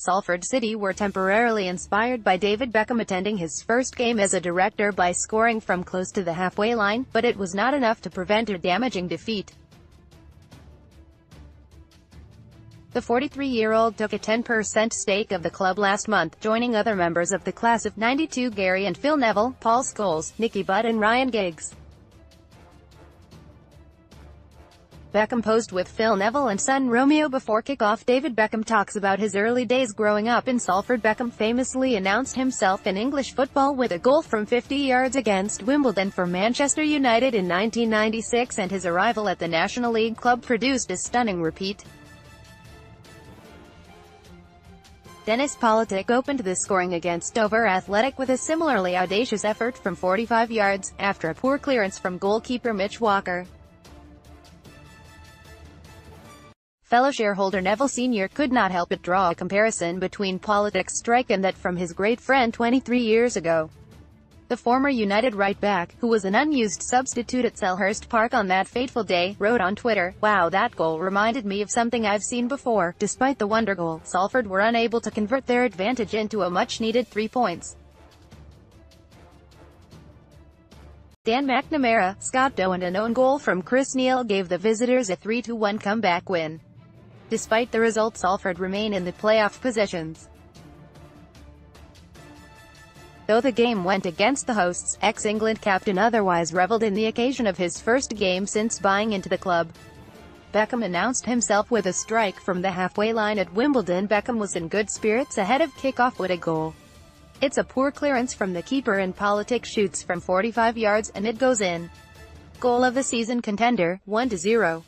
Salford City were temporarily inspired by David Beckham attending his first game as a director by scoring from close to the halfway line, but it was not enough to prevent a damaging defeat. The 43-year-old took a 10% stake of the club last month, joining other members of the class of '92 Gary and Phil Neville, Paul Scholes, Nicky and Ryan Giggs. Beckham posed with Phil Neville and son Romeo before kickoff. David Beckham talks about his early days growing up in Salford. Beckham famously announced himself in English football with a goal from 50 yards against Wimbledon for Manchester United in 1996, and his arrival at the National League club produced a stunning repeat. Dennis Politic opened the scoring against Dover Athletic with a similarly audacious effort from 45 yards, after a poor clearance from goalkeeper Mitch Walker. Fellow shareholder Neville Sr. could not help but draw a comparison between Politic's strike and that from his great friend 23 years ago. The former United right-back, who was an unused substitute at Selhurst Park on that fateful day, wrote on Twitter, "Wow, that goal reminded me of something I've seen before." Despite the wonder goal, Salford were unable to convert their advantage into a much-needed 3 points. Dan McNamara, Scott Doe and an own goal from Chris Neal gave the visitors a 3-1 comeback win. Despite the result, Salford remain in the playoff positions. Though the game went against the hosts, ex-England captain otherwise revelled in the occasion of his first game since buying into the club. Beckham announced himself with a strike from the halfway line at Wimbledon. Beckham was in good spirits ahead of kickoff with a goal. It's a poor clearance from the keeper and Politic shoots from 45 yards, and it goes in. Goal of the season contender, 1-0.